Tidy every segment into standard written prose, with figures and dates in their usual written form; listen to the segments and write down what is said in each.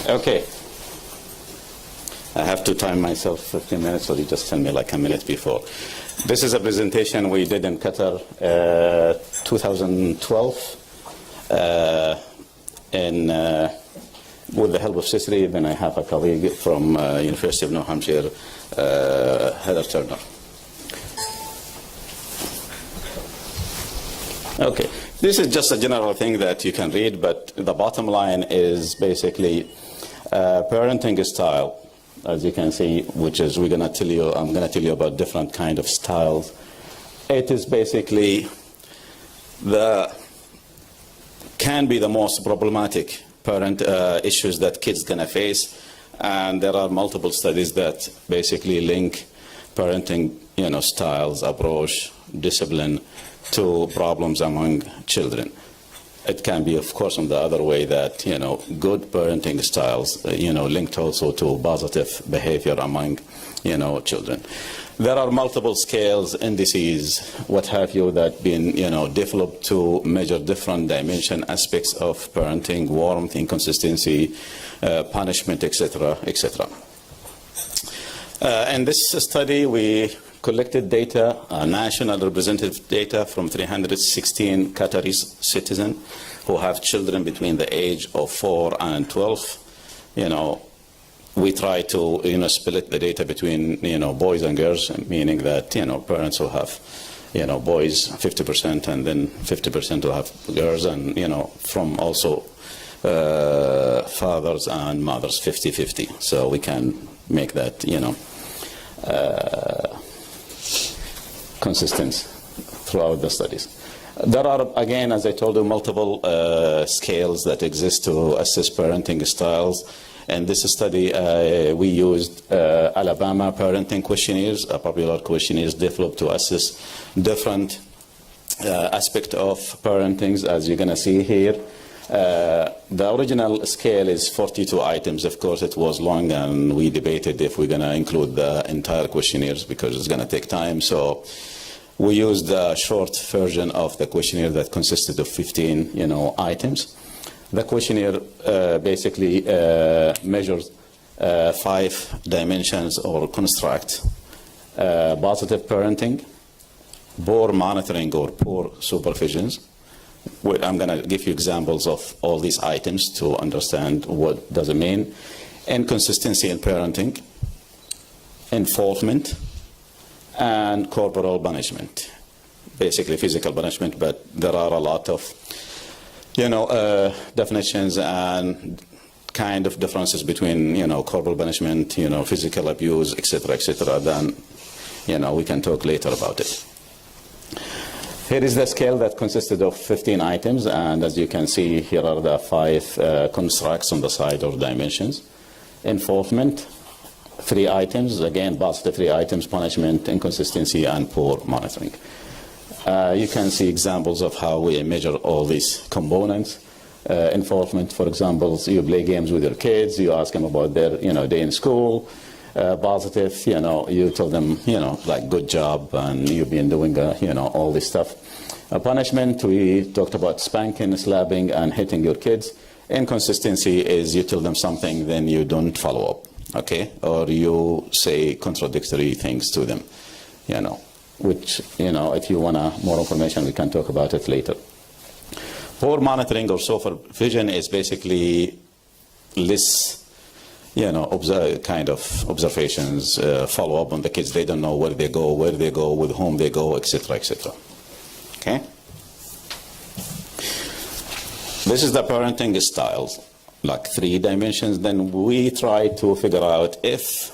Okay. I have to time myself 15 minutes, or you just tell me like a minute before. This is a presentation we did in Qatar 2012 with the help of CISRI. Then I have a colleague from University of New Hampshire, Heather Turner. Okay, this is just a general thing that you can read, but the bottom line is basically parenting style, as you can see, which is I'm going to tell you about different kind of styles. It is basically can be the most problematic parent issues that kids gonna face, and there are multiple studies that basically link parenting, styles, approach, discipline to problems among children. It can be, of course, on the other way that, good parenting styles, linked also to positive behavior among, children. There are multiple scales, indices, what have you, that been, developed to measure different dimension aspects of parenting: warmth, inconsistency, punishment, etc., etc. In this study, we collected data, national representative data from 316 Qatari citizens who have children between the age of 4 and 12. We try to split the data between boys and girls, meaning that parents will have boys 50% and then 50% will have girls, and from also fathers and mothers 50-50. So we can make that consistent throughout the studies. There are, again, as I told you, multiple scales that exist to assess parenting styles. In this study, we used Alabama parenting questionnaires, a popular questionnaires developed to assess different aspects of parenting, as you're going to see here. The original scale is 42 items. Of course, it was long, and we debated if we're going to include the entire questionnaires because it's going to take time. So we used the short version of the questionnaire that consisted of 15, items. The questionnaire basically measures 5 dimensions or construct: positive parenting, poor monitoring or poor supervisions. I'm going to give you examples of all these items to understand what does it mean. Inconsistency in parenting, enforcement, and corporal punishment. Basically physical punishment, but there are a lot of definitions and kind of differences between corporal punishment, physical abuse, etc., etc. Then we can talk later about it. Here is the scale that consisted of 15 items, and as you can see, here are the 5 constructs on the side or dimensions. Enforcement, 3 items, again, positive 3 items: punishment, inconsistency, and poor monitoring. You can see examples of how we measure all these components. Enforcement, for example, so you play games with your kids, you ask them about their day in school. Positive, you tell them, like, good job, and you've been doing, all this stuff. Punishment, we talked about spanking, slapping, and hitting your kids. Inconsistency is you tell them something, then you don't follow up, okay? Or you say contradictory things to them, which, if you want more information, we can talk about it later. Poor monitoring or supervision is basically less kind of observations, follow up on the kids. They don't know where they go, with whom they go, etc., etc. Okay? This is the parenting styles, like 3 dimensions. Then we try to figure out if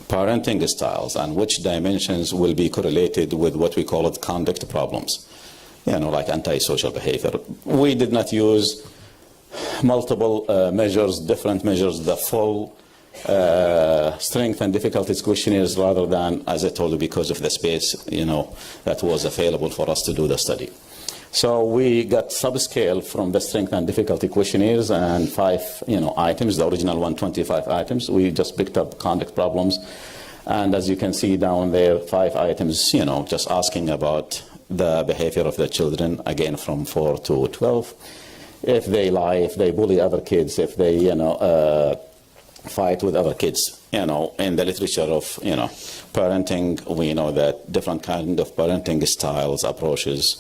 parenting styles and which dimensions will be correlated with what we call it conduct problems, like antisocial behavior. We did not use multiple measures, different measures, the full strength and difficulties questionnaires, rather than, as I told you, because of the space, that was available for us to do the study. So we got subscale from the strength and difficulty questionnaires and 5, items, the original 125 items. We just picked up conduct problems. And as you can see down there, 5 items, just asking about the behavior of the children, again, from 4 to 12. if they lie, if they bully other kids, if they, fight with other kids. In the literature of, parenting, we know that different kind of parenting styles, approaches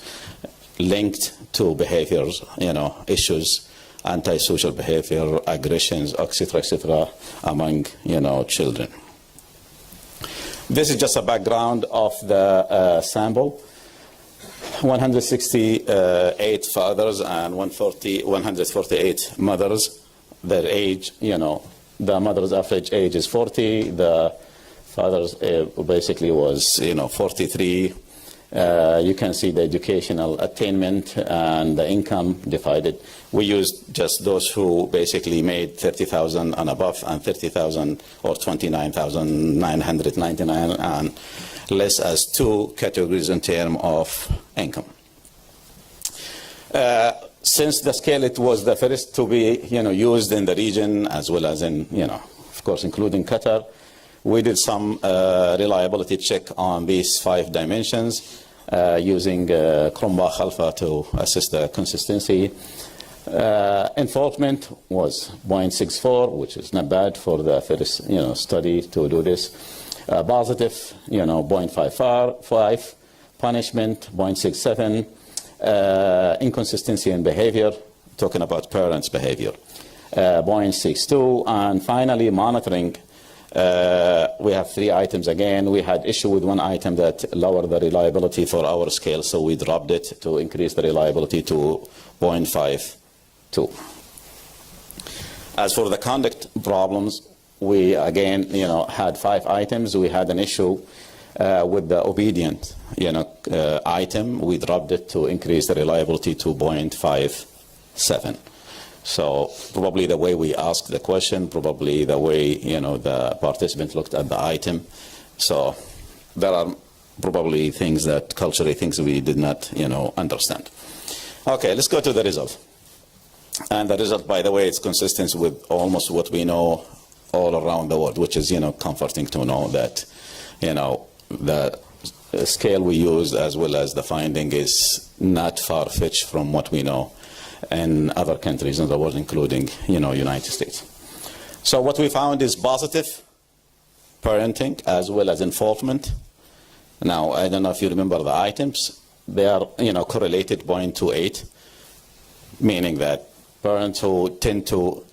linked to behaviors, issues, antisocial behavior, aggressions, etc., among, children. This is just a background of the sample. 168 fathers and 148 mothers. Their age, the mother's average age is 40. The father's basically was, 43. You can see the educational attainment and the income divided. We used just those who basically made 30,000 and above, and 30,000 or 29,999 and less as two categories in terms of income. Since the scale, it was the first to be, used in the region as well as in, of course, including Qatar. We did some reliability check on these 5 dimensions using Cronbach alpha to assess the consistency. Enforcement was 0.64, which is not bad for the first, study to do this. Positive, 0.55. Punishment, 0.67. Inconsistency in behavior, talking about parents' behavior, 0.62. And finally, monitoring. We have 3 items again. We had issue with 1 item that lowered the reliability for our scale, so we dropped it to increase the reliability to 0.52. As for the conduct problems, we again, had 5 items. We had an issue with the obedient, item. We dropped it to increase the reliability to 0.57. So probably the way we asked the question, probably the way, the participant looked at the item. So there are probably things that, culturally, things we did not, understand. Okay, let's go to the result. And the result, by the way, is consistent with almost what we know all around the world, which is, comforting to know that, the scale we used as well as the finding is not far-fetched from what we know in other countries in the world, including, United States. So what we found is positive parenting as well as involvement. Now, I don't know if you remember the items. They are, correlated 0.28, meaning that parents who tend to,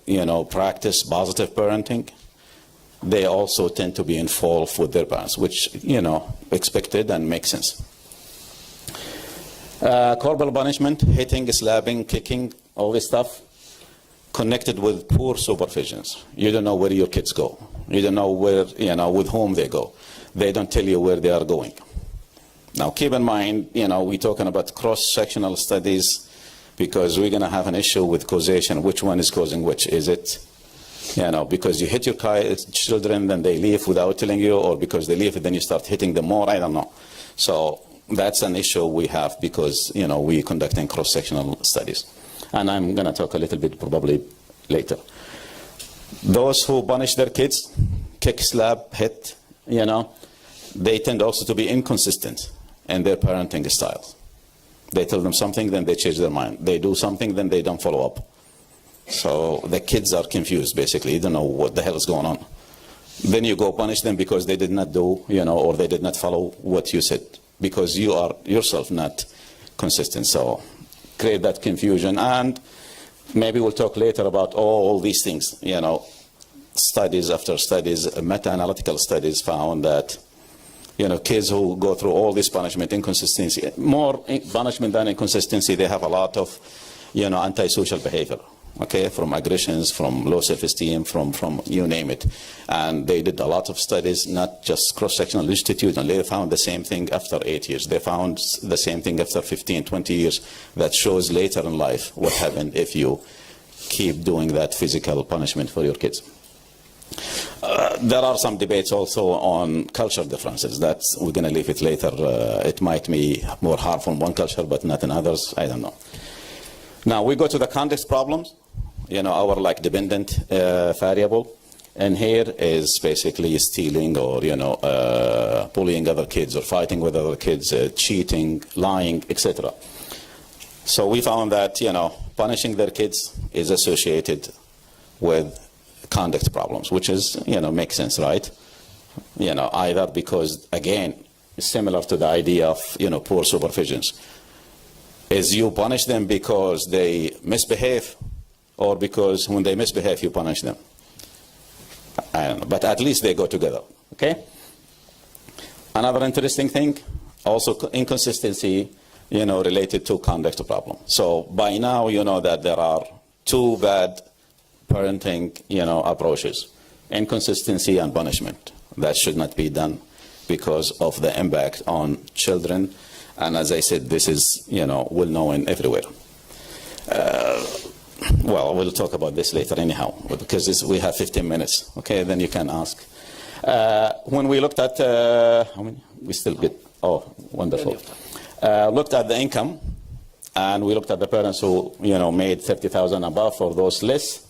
practice positive parenting, they also tend to be involved with their parents, which, expected and makes sense. Corporal punishment, hitting, slapping, kicking, all this stuff, connected with poor supervisions. You don't know where your kids go. You don't know where, with whom they go. They don't tell you where they are going. Now, keep in mind, we're talking about cross-sectional studies because we're going to have an issue with causation. Which one is causing which? Is it, because you hit your children, then they leave without telling you, or because they leave, and then you start hitting them more? I don't know. So that's an issue we have because, we're conducting cross-sectional studies. And I'm going to talk a little bit probably later. Those who punish their kids, kick, slap, hit, they tend also to be inconsistent in their parenting styles. They tell them something, then they change their mind. They do something, then they don't follow up. So the kids are confused, basically. They don't know what the hell is going on. Then you go punish them because they did not do, or they did not follow what you said, because you are yourself not consistent. So create that confusion. And maybe we'll talk later about all these things. Studies after studies, meta-analytical studies found that, kids who go through all this punishment, inconsistency, more punishment than inconsistency, they have a lot of, antisocial behavior. Okay, from aggressions, from low self-esteem, from you name it. And they did a lot of studies, not just cross-sectional, longitudinal. They found the same thing after 8 years. They found the same thing after 15, 20 years. That shows later in life what happened if you keep doing that physical punishment for your kids. There are some debates also on cultural differences. That's, we're going to leave it later. It might be more harmful in one culture, but not in others. I don't know. Now we go to the context problems. Our dependent variable. And here is basically stealing or, bullying other kids or fighting with other kids, cheating, lying, etc. So we found that, punishing their kids is associated with conduct problems, which is, makes sense, right? Either because, again, similar to the idea of, poor supervisions, is you punish them because they misbehave, or because when they misbehave, you punish them. I don't know, but at least they go together, okay? Another interesting thing, also inconsistency, related to conduct problem. So by now, you know that there are two bad parenting, approaches: inconsistency and punishment. That should not be done because of the impact on children. And as I said, this is, well known everywhere. Well, we'll talk about this later anyhow, because we have 15 minutes. Okay, then you can ask. When we looked at, we still get, oh, wonderful. Looked at the income, and we looked at the parents who, made 30,000 above for those lists.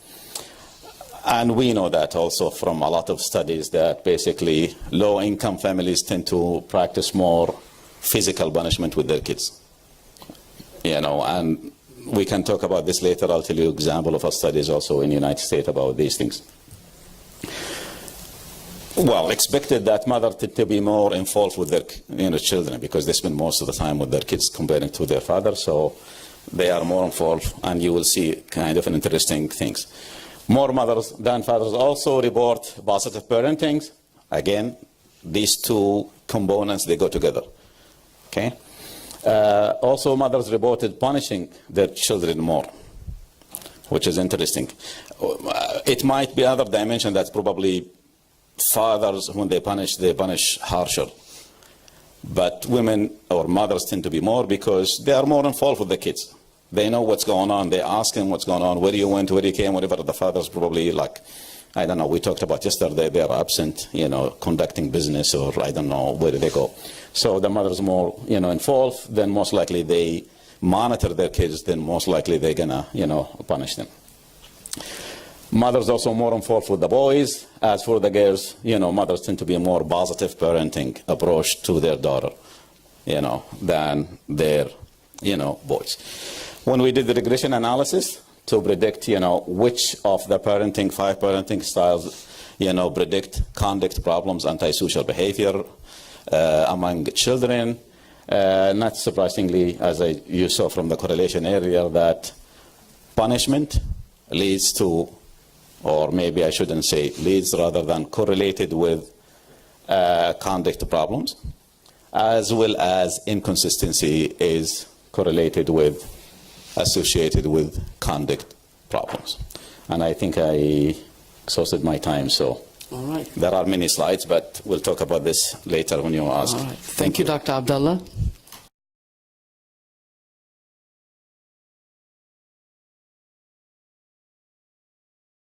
And we know that also from a lot of studies that basically low-income families tend to practice more physical punishment with their kids. And we can talk about this later. I'll tell you an example of our studies also in the United States about these things. Well, expected that mother to be more involved with their children, because they spend most of the time with their kids comparing to their father, so they are more involved, and you will see kind of an interesting things. More mothers than fathers also report positive parenting. Again, these two components, they go together. Okay. Also, mothers reported punishing their children more, which is interesting. It might be other dimension that probably fathers, when they punish harsher. But women or mothers tend to be more because they are more involved with the kids. They know what's going on. They ask them what's going on, where you went, where you came, whatever. The fathers probably, like, I don't know, we talked about yesterday, they are absent, conducting business, or I don't know, where do they go. So the mother's more, involved, then most likely they monitor their kids, then most likely they're gonna, punish them. Mothers also more involved with the boys. As for the girls, mothers tend to be a more positive parenting approach to their daughter, than their, boys. When we did the regression analysis to predict, which of the five parenting styles, predict conduct problems, antisocial behavior among children, not surprisingly, as you saw from the correlation earlier, that punishment leads to, or maybe I shouldn't say leads, rather than correlated with conduct problems, as well as inconsistency is correlated with, associated with conduct problems. And I think I exhausted my time, so all right. There are many slides, but we'll talk about this later when you ask. All right. Thank you, Dr. Abdallah.